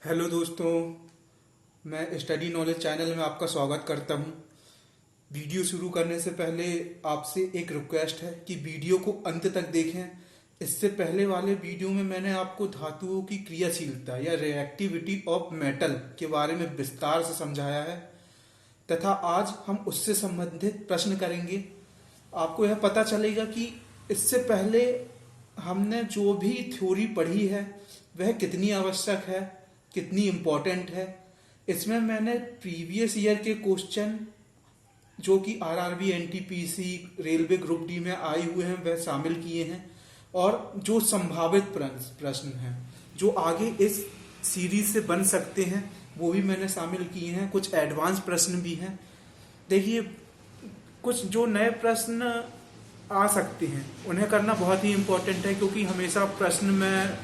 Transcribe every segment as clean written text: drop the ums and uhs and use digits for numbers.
Hello दोस्तों, मैं study knowledge channel में आपका स्वागत करता हूं। वीडियो शुरू करने से पहले आपसे एक रिक्वेस्ट है कि वीडियो को अंत तक देखें। इससे पहले वाले वीडियो में मैंने आपको धातुओं की क्रियाशीलता या रिएक्टिविटी ऑफ मेटल के बारे में विस्तार से समझाया है तथा आज हम उससे संबंधित प्रश्न करेंगे। आपको यह पता चलेगा कि इससे पहले हमने जो भी थ्योरी पढ़ी है वह कितनी आवश्यक है, कितनी इम्पोर्टेंट है। इसमें मैंने प्रीवियस ईयर के क्वेश्चन जो कि RRB, NTPC, railway group D में आए हुए हैं वह शामिल किए हैं और जो संभावित प्रश्न हैं जो आगे इस सीरीज से बन सकते हैं वो भी मैंने शामिल किए हैं। कुछ एडवांस प्रश्न भी हैं। देखिए, कुछ जो नए प्रश्न आ सकते हैं उन्हें करना बहुत ही इम्पोर्टेंट है, क्योंकि हमेशा प्रश्न में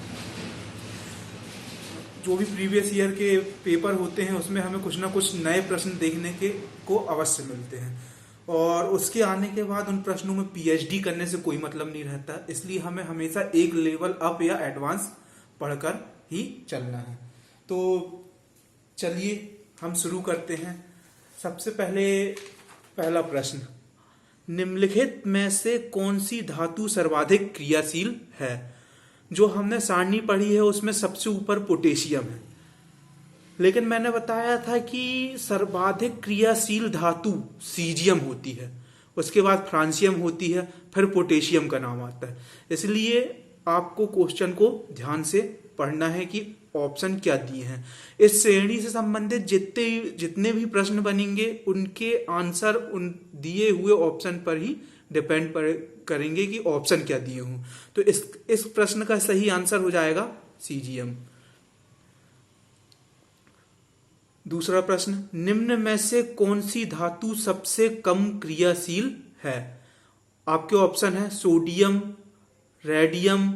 जो भी प्रीवियस ईयर के पेपर होते हैं उसमें हमें कुछ ना कुछ नए प्रश्न देखने के को अवश्य मिलते हैं और उसके आने के बाद उन प्रश्नों में पीएचडी करने से कोई मतलब नहीं रहता। इसलिए हमें हमेशा एक लेवल अप या एडवांस पढ़कर ही चलना है। तो चलिए हम शुरू करते हैं। सबसे पहले पहला प्रश्न, निम्नलिखित में से कौन सी धातु सर्वाधिक क्रियाशील है? जो हमने सारणी पढ़ी है उसमें सबसे ऊपर पोटेशियम है, लेकिन मैंने बताया था कि सर्वाधिक क्रियाशील धातु सीजियम होती है, उसके बाद फ्रांसियम होती है, फिर पोटेशियम का नाम आता है। इसलिए आपको क्वेश्चन को ध्यान से पढ़ना है कि ऑप्शन क्या दिए हैं। इस श्रेणी से संबंधित जितने भी प्रश्न बनेंगे उनके आंसर उन दिए हुए ऑप्शन पर ही डिपेंड करेंगे कि ऑप्शन क्या दिए हों। तो इस प्रश्न का सही आंसर हो जाएगा सीजियम। दूसरा प्रश्न, निम्न में से कौन सी धातु सबसे कम क्रियाशील है? आपके ऑप्शन है सोडियम, रेडियम,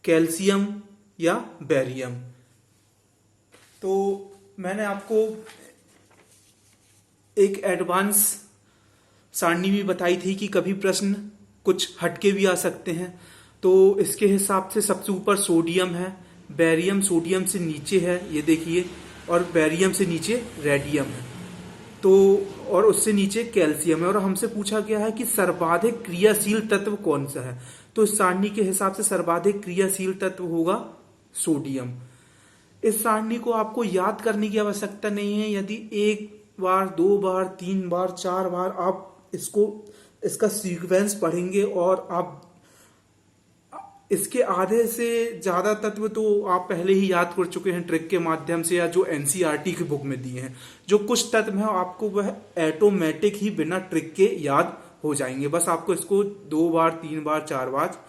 कैल्शियम या बेरियम। तो मैंने आपको एक एडवांस सारणी भी बताई थी कि कभी प्रश्न कुछ हटके भी आ सकते हैं। तो इसके हिसाब से सबसे ऊपर सोडियम है, बेरियम सोडियम से नीचे है, ये देखिए, और बेरियम से नीचे रेडियम है, तो और उससे नीचे कैल्शियम है। और हमसे पूछा गया है कि सर्वाधिक क्रियाशील तत्व कौन सा है। तो इस सारणी के हिसाब से सर्वाधिक क्रियाशील तत्व होगा सोडियम। इस सारणी को आपको याद करने की आवश्यकता नहीं है। यदि एक बार, दो बार, तीन बार, चार बार आप इसका सीक्वेंस पढ़ेंगे और आप इसके आधे से ज्यादा तत्व तो आप पहले ही याद कर चुके हैं ट्रिक के माध्यम से, या जो एनसीईआरटी की बुक में दिए हैं। जो कुछ तत्व हैं आपको वह ऑटोमेटिक ही बिना ट्रिक के याद हो जाएंगे। बस आपको इसको 2 बार, 3 बार, 4 बार,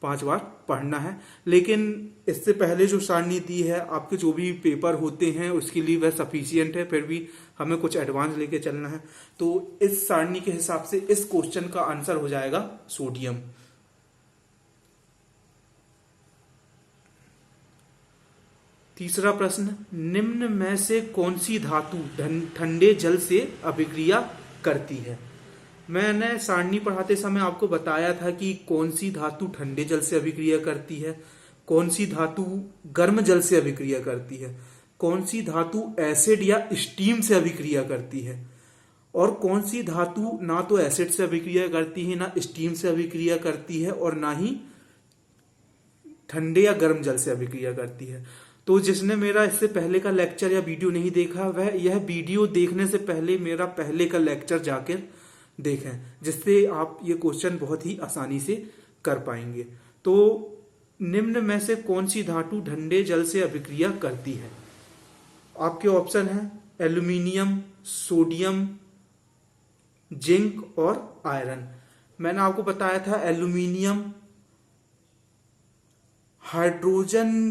5 बार पढ़ना है। लेकिन इससे पहले जो सारणी दी है आपके जो भी पेपर होते हैं उसके लिए वह सफिशियंट है, फिर भी हमें कुछ एडवांस लेके चलना है। तो इस सारणी के हिसाब से इस क्वेश्चन का आंसर हो जाएगा सोडियम। तीसरा प्रश्न, निम्न में से कौन सी धातु ठंडे जल से अभिक्रिया करती है? मैंने सारणी पढ़ाते समय आपको बताया था कि कौन सी धातु ठंडे जल से अभिक्रिया करती है, कौन सी धातु गर्म जल से अभिक्रिया करती है, कौन सी धातु एसिड या स्टीम से अभिक्रिया करती है, और कौन सी धातु ना तो एसिड से अभिक्रिया करती है, ना स्टीम से अभिक्रिया करती है, और ना ही ठंडे या गर्म जल से अभिक्रिया करती है। तो जिसने मेरा इससे पहले का लेक्चर या वीडियो नहीं देखा वह यह वीडियो देखने से पहले मेरा पहले का लेक्चर जाकर देखें, जिससे आप ये क्वेश्चन बहुत ही आसानी से कर पाएंगे। तो निम्न में से कौन सी धातु ठंडे जल से अभिक्रिया करती है? आपके ऑप्शन है एल्यूमिनियम, सोडियम, जिंक और आयरन। मैंने आपको बताया था एल्यूमिनियम हाइड्रोजन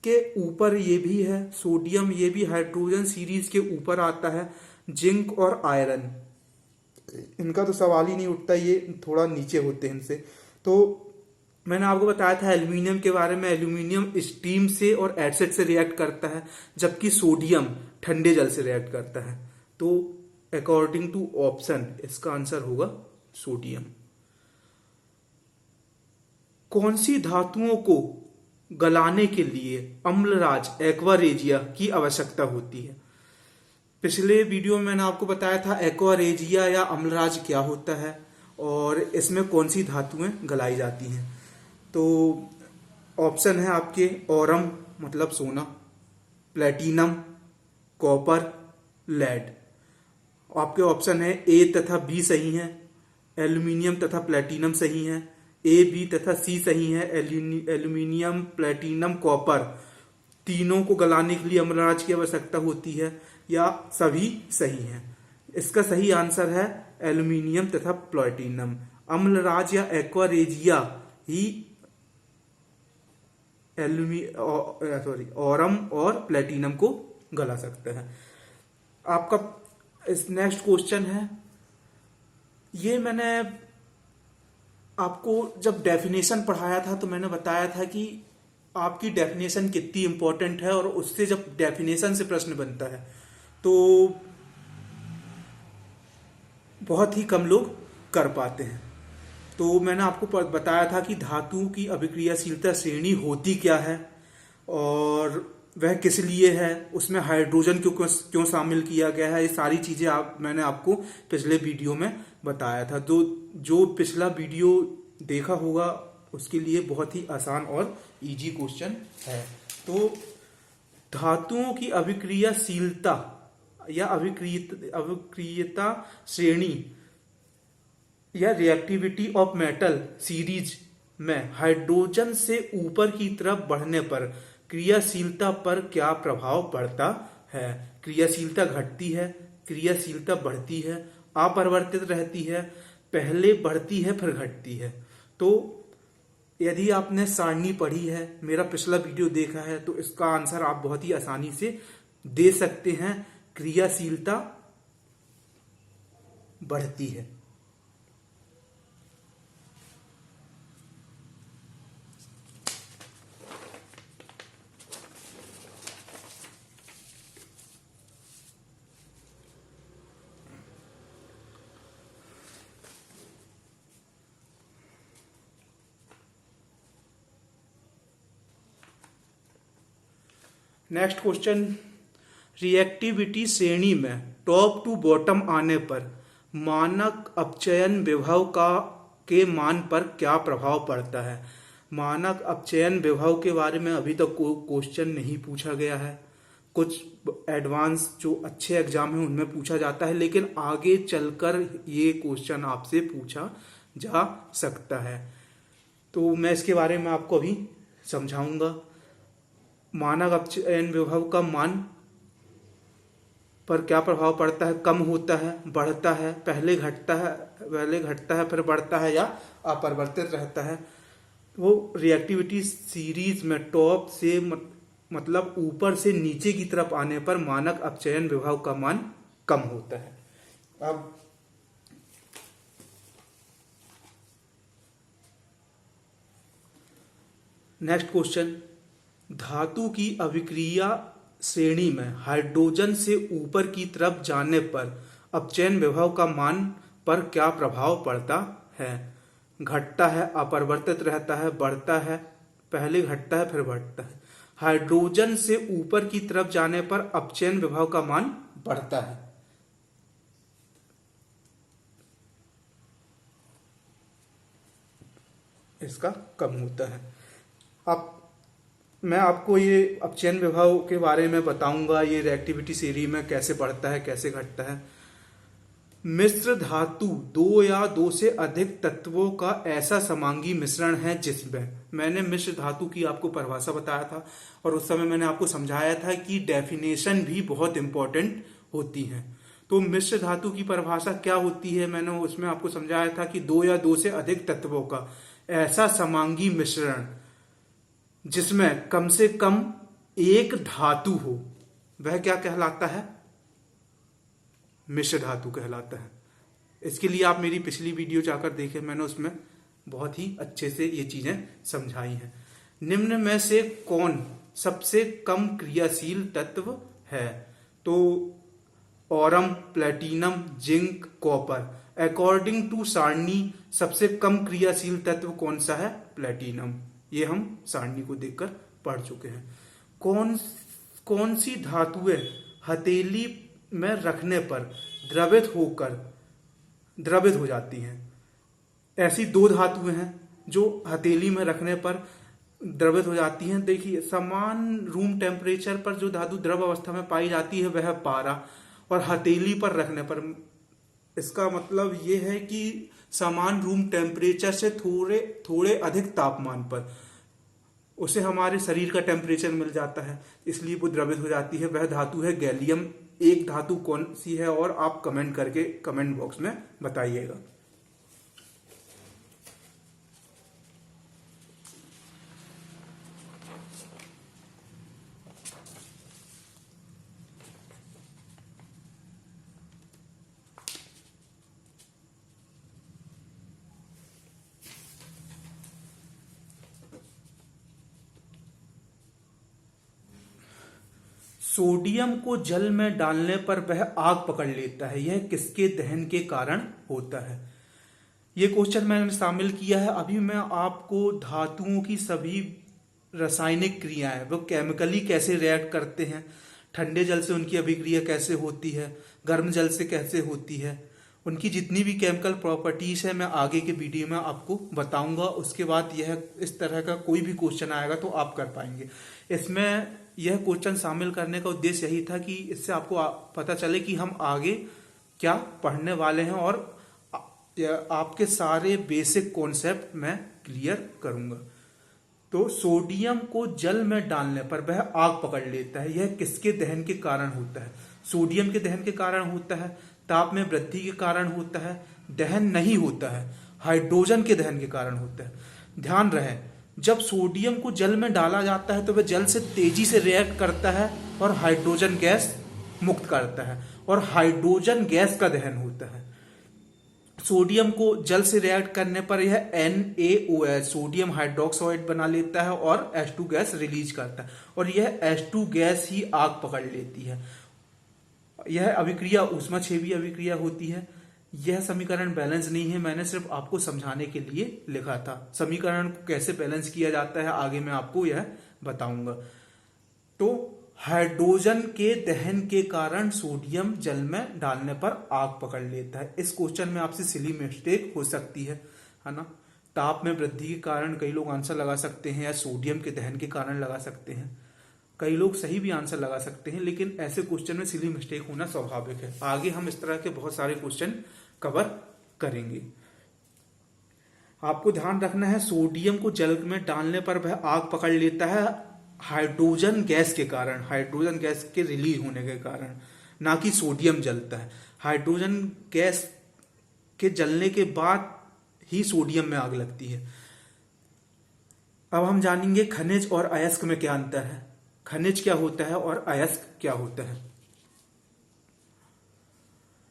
के ऊपर ये भी है, सोडियम ये भी हाइड्रोजन सीरीज के ऊपर आता है, जिंक और आयरन इनका तो सवाल ही नहीं उठता, ये थोड़ा नीचे होते हैं इनसे। तो मैंने आपको बताया था एल्यूमिनियम के बारे में, एल्यूमिनियम स्टीम से और एसिड से रिएक्ट करता है, जबकि सोडियम ठंडे जल से रिएक्ट करता है। तो अकॉर्डिंग टू ऑप्शन इसका आंसर होगा सोडियम। कौन सी धातुओं को गलाने के लिए अम्लराज एक्वा रेजिया की आवश्यकता होती है। पिछले वीडियो में मैंने आपको बताया था एक्वा रेजिया या अम्लराज क्या होता है और इसमें कौन सी धातुएं गलाई जाती हैं। तो ऑप्शन है आपके ओरम मतलब सोना, प्लेटिनम, कॉपर, लेड। आपके ऑप्शन है ए तथा बी सही है, एल्यूमिनियम तथा प्लेटिनम सही है, ए बी तथा सी सही है, एल्यूमिनियम, प्लेटिनम, कॉपर तीनों को गलाने के लिए अम्लराज की आवश्यकता होती है, या सभी सही है। इसका सही आंसर है एल्यूमिनियम तथा प्लेटिनम। अम्लराज या एक्वा रेजिया ही ओरम और प्लेटिनम को गला सकते हैं। आपका इस नेक्स्ट क्वेश्चन है, ये मैंने आपको जब डेफिनेशन पढ़ाया था तो मैंने बताया था कि आपकी डेफिनेशन कितनी इंपॉर्टेंट है, और उससे जब डेफिनेशन से प्रश्न बनता है तो बहुत ही कम लोग कर पाते हैं। तो मैंने आपको बताया था कि धातुओं की अभिक्रियाशीलता श्रेणी होती क्या है और वह किस लिए है, उसमें हाइड्रोजन क्यों शामिल किया गया है, ये सारी चीजें मैंने आपको पिछले वीडियो में बताया था। जो पिछला वीडियो देखा होगा उसके लिए बहुत ही आसान और इजी क्वेश्चन है। तो धातुओं की अभिक्रियाशीलता या अभिक्रियता श्रेणी या रिएक्टिविटी ऑफ मेटल सीरीज में हाइड्रोजन से ऊपर की तरफ बढ़ने पर क्रियाशीलता पर क्या प्रभाव पड़ता है। क्रियाशीलता घटती है, क्रियाशीलता बढ़ती है, अपरिवर्तित रहती है, पहले बढ़ती है फिर घटती है। तो यदि आपने सारणी पढ़ी है, मेरा पिछला वीडियो देखा है, तो इसका आंसर आप बहुत ही आसानी से दे सकते हैं। क्रियाशीलता बढ़ती है। नेक्स्ट क्वेश्चन, रिएक्टिविटी श्रेणी में टॉप टू बॉटम आने पर मानक अपचयन विभव के मान पर क्या प्रभाव पड़ता है। मानक अपचयन विभव के बारे में अभी तक कोई क्वेश्चन नहीं पूछा गया है। कुछ एडवांस जो अच्छे एग्जाम है उनमें पूछा जाता है, लेकिन आगे चलकर ये क्वेश्चन आपसे पूछा जा सकता है। तो मैं इसके बारे में आपको अभी समझाऊंगा। मानक अपचयन विभव का मान पर क्या प्रभाव पड़ता है, कम होता है, बढ़ता है, पहले घटता है फिर बढ़ता है, या अपरिवर्तित रहता है। वो रिएक्टिविटी सीरीज में टॉप से मतलब ऊपर से नीचे की तरफ आने पर मानक अपचयन विभव का मान कम होता है। अब नेक्स्ट क्वेश्चन, धातु की अभिक्रिया श्रेणी में हाइड्रोजन से ऊपर की तरफ जाने पर अपचयन विभव का मान पर क्या प्रभाव पड़ता है। घटता है, अपरिवर्तित रहता है, बढ़ता है, पहले घटता है फिर बढ़ता है। हाइड्रोजन से ऊपर की तरफ जाने पर अपचयन विभव का मान बढ़ता है। इसका कम होता है। अब मैं आपको ये अपचयन विभव के बारे में बताऊंगा, ये रिएक्टिविटी श्रेणी में कैसे बढ़ता है कैसे घटता है। मिश्र धातु दो या दो से अधिक तत्वों का ऐसा समांगी मिश्रण है जिसमें, मैंने मिश्र धातु की आपको परिभाषा बताया था और उस समय मैंने आपको समझाया था कि डेफिनेशन भी बहुत इंपॉर्टेंट होती है। तो मिश्र धातु की परिभाषा क्या होती है, मैंने उसमें आपको समझाया था कि दो या दो से अधिक तत्वों का ऐसा समांगी मिश्रण जिसमें कम से कम एक धातु हो, वह क्या कहलाता है, मिश्र धातु कहलाता है। इसके लिए आप मेरी पिछली वीडियो जाकर देखें, मैंने उसमें बहुत ही अच्छे से ये चीजें समझाई हैं। निम्न में से कौन सबसे कम क्रियाशील तत्व है। तो aurum, platinum, zinc, copper. According to सारणी सबसे कम क्रियाशील तत्व कौन सा है, प्लेटिनम। ये हम सारणी को देखकर पढ़ चुके हैं। कौन कौन सी धातुएं हथेली में रखने पर द्रवित हो जाती हैं? ऐसी दो धातुएं हैं जो हथेली में रखने पर द्रवित हो जाती हैं। देखिए, समान रूम टेम्परेचर पर जो धातु द्रव अवस्था में पाई जाती है वह पारा, और हथेली पर रखने पर, इसका मतलब यह है कि समान रूम टेम्परेचर से थोड़े थोड़े अधिक तापमान पर उसे हमारे शरीर का टेम्परेचर मिल जाता है, इसलिए वो द्रवित हो जाती है। वह धातु है गैलियम। एक धातु कौन सी है और आप कमेंट करके कमेंट बॉक्स में बताइएगा। सोडियम को जल में डालने पर वह आग पकड़ लेता है, यह किसके दहन के कारण होता है? यह क्वेश्चन मैंने शामिल किया है। अभी मैं आपको धातुओं की सभी रासायनिक क्रियाएं, वो केमिकली कैसे रिएक्ट करते हैं, ठंडे जल से उनकी अभिक्रिया कैसे होती है, गर्म जल से कैसे होती है, उनकी जितनी भी केमिकल प्रॉपर्टीज है मैं आगे के वीडियो में आपको बताऊंगा। उसके बाद यह इस तरह का कोई भी क्वेश्चन आएगा तो आप कर पाएंगे। इसमें यह क्वेश्चन शामिल करने का उद्देश्य यही था कि इससे आपको पता चले कि हम आगे क्या पढ़ने वाले हैं, और आपके सारे बेसिक कॉन्सेप्ट मैं क्लियर करूंगा। तो सोडियम को जल में डालने पर वह आग पकड़ लेता है, यह किसके दहन के कारण होता है? सोडियम के दहन के कारण होता है, ताप में वृद्धि के कारण होता है, दहन नहीं होता है, हाइड्रोजन के दहन के कारण होता है। ध्यान रहे, जब सोडियम को जल में डाला जाता है तो वह जल से तेजी से रिएक्ट करता है और हाइड्रोजन गैस मुक्त करता है, और हाइड्रोजन गैस का दहन होता है। सोडियम को जल से रिएक्ट करने पर यह NaOH सोडियम हाइड्रोक्साइड बना लेता है और H2 गैस रिलीज करता है, और यह H2 गैस ही आग पकड़ लेती है। यह अभिक्रिया ऊष्माक्षेपी अभिक्रिया होती है। यह समीकरण बैलेंस नहीं है, मैंने सिर्फ आपको समझाने के लिए लिखा था। समीकरण को कैसे बैलेंस किया जाता है आगे मैं आपको यह बताऊंगा। तो हाइड्रोजन के दहन के कारण सोडियम जल में डालने पर आग पकड़ लेता है। इस क्वेश्चन में आपसे सिली मिस्टेक हो सकती है ना? ताप में वृद्धि के कारण कई लोग आंसर लगा सकते हैं, या सोडियम के दहन के कारण लगा सकते हैं। कई लोग सही भी आंसर लगा सकते हैं, लेकिन ऐसे क्वेश्चन में सिली मिस्टेक होना स्वाभाविक है। आगे हम इस तरह के बहुत सारे क्वेश्चन कवर करेंगे। आपको ध्यान रखना है, सोडियम को जल में डालने पर वह आग पकड़ लेता है हाइड्रोजन गैस के कारण, हाइड्रोजन गैस के रिलीज होने के कारण, ना कि सोडियम जलता है। हाइड्रोजन गैस के जलने के बाद ही सोडियम में आग लगती है। अब हम जानेंगे खनिज और अयस्क में क्या अंतर है, खनिज क्या होता है और अयस्क क्या होता है।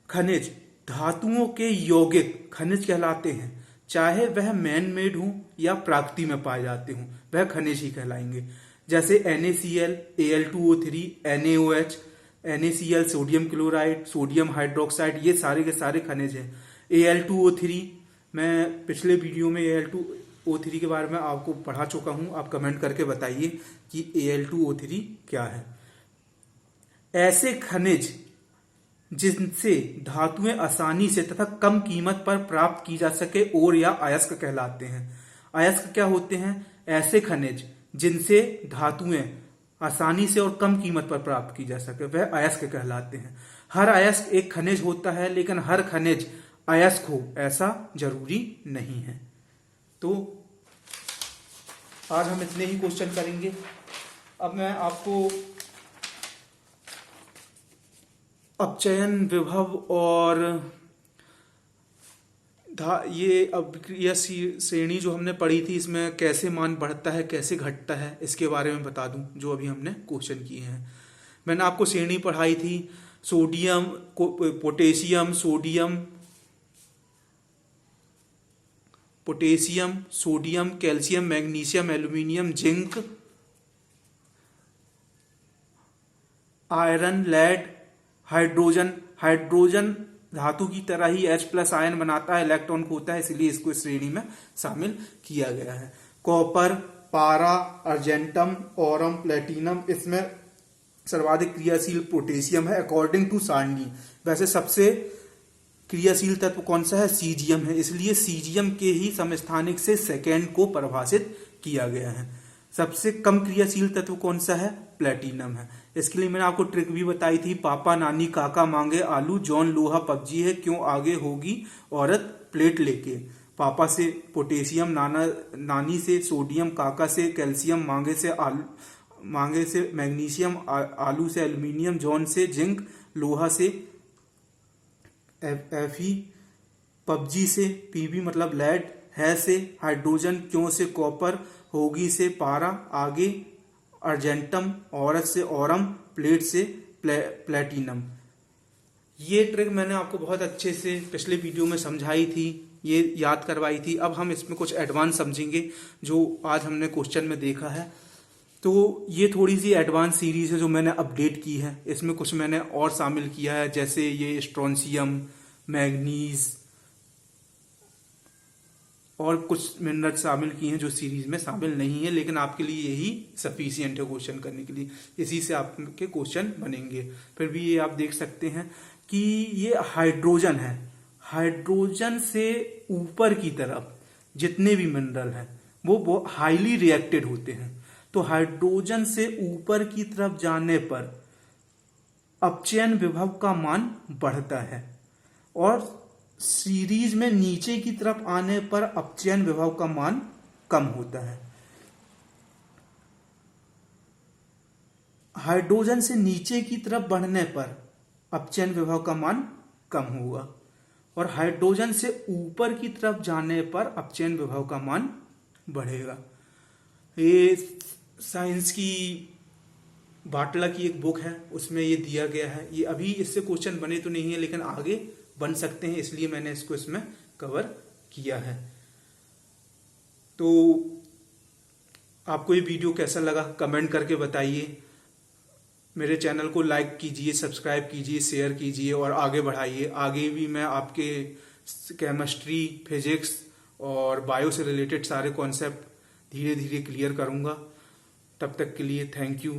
खनिज धातुओं के यौगिक खनिज कहलाते हैं, चाहे वह मैन मेड हो या प्राकृति में पाए जाते हों, वह खनिज ही कहलाएंगे। जैसे NaCl, Al2O3, NaOH, NaCl sodium chloride, sodium hydroxide, ये सारे के सारे खनिज हैं। Al2O3 मैं पिछले वीडियो में Al2O3 के बारे में आपको पढ़ा चुका हूं, आप कमेंट करके बताइए कि Al2O3 क्या है। ऐसे खनिज जिनसे धातुएं आसानी से तथा कम कीमत पर प्राप्त की जा सके और या अयस्क कहलाते हैं। अयस्क क्या होते हैं? ऐसे खनिज जिनसे धातुएं आसानी से और कम कीमत पर प्राप्त की जा सके, वह अयस्क कहलाते हैं। हर अयस्क एक खनिज होता है, लेकिन हर खनिज अयस्क हो ऐसा जरूरी नहीं है। तो आज हम इतने ही क्वेश्चन करेंगे। अब मैं आपको अपचयन, विभव और ये अभिक्रिया श्रेणी जो हमने पढ़ी थी, इसमें कैसे मान बढ़ता है कैसे घटता है, इसके बारे में बता दूं जो अभी हमने क्वेश्चन किए हैं। मैंने आपको श्रेणी पढ़ाई थी sodium, potassium, sodium, calcium, magnesium, aluminium, zinc, iron, lead, hydrogen धातु की तरह ही H+ आयन बनाता है, इलेक्ट्रॉन खोता है, इसलिए इसको इस श्रेणी में शामिल किया गया है। कॉपर, पारा, अर्जेंटम, ओरम, प्लेटिनम, इसमें सर्वाधिक क्रियाशील पोटेशियम है अकॉर्डिंग टू सारणी। वैसे सबसे क्रियाशील तत्व कौन सा है? सीजियम है, इसलिए सीजियम के ही समस्थानिक से सेकेंड को परिभाषित किया गया है। सबसे कम क्रियाशील तत्व कौन सा है? प्लेटिनम है। इसके लिए मैंने आपको ट्रिक भी बताई थी, पापा नानी काका मांगे आलू, जॉन लोहा पबजी है, क्यों आगे होगी औरत प्लेट लेके। पापा से पोटेशियम, नानी से सोडियम, काका से कैल्शियम, मांगे से मैग्नीशियम, आलू से एल्यूमिनियम, जॉन से जिंक, लोहा से Fe, पबजी से पीबी मतलब लेड, है से हाइड्रोजन, क्यों से कॉपर, होगी से पारा, आगे अर्जेंटम, औरत से ओरम, प्लेट से प्लेटिनम। ये ट्रिक मैंने आपको बहुत अच्छे से पिछले वीडियो में समझाई थी, ये याद करवाई थी। अब हम इसमें कुछ एडवांस समझेंगे जो आज हमने क्वेश्चन में देखा है। तो ये थोड़ी सी एडवांस सीरीज है जो मैंने अपडेट की है। इसमें कुछ मैंने और शामिल किया है, जैसे ये स्ट्रोंशियम, मैग्नीज और कुछ मिनरल शामिल किए हैं जो सीरीज में शामिल नहीं है, लेकिन आपके लिए यही सफिशियंट है क्वेश्चन करने के लिए। इसी से आपके क्वेश्चन बनेंगे। फिर भी ये आप देख सकते हैं कि ये हाइड्रोजन है, हाइड्रोजन से ऊपर की तरफ जितने भी मिनरल हैं वो हाईली रिएक्टेड होते हैं। तो हाइड्रोजन से ऊपर की तरफ जाने पर अपचयन विभव का मान बढ़ता है और सीरीज में नीचे की तरफ आने पर अपचयन विभव का मान कम होता है। हाइड्रोजन से नीचे की तरफ बढ़ने पर अपचयन विभव का मान कम होगा और हाइड्रोजन से ऊपर की तरफ जाने पर अपचयन विभव का मान बढ़ेगा। ये साइंस की बाटला की एक बुक है, उसमें ये दिया गया है। ये अभी इससे क्वेश्चन बने तो नहीं है, लेकिन आगे बन सकते हैं, इसलिए मैंने इसको इसमें कवर किया है। तो आपको ये वीडियो कैसा लगा कमेंट करके बताइए। मेरे चैनल को लाइक कीजिए, सब्सक्राइब कीजिए, शेयर कीजिए और आगे बढ़ाइए। आगे भी मैं आपके केमिस्ट्री, फिजिक्स और बायो से रिलेटेड सारे कॉन्सेप्ट धीरे धीरे क्लियर करूंगा। तब तक के लिए थैंक यू।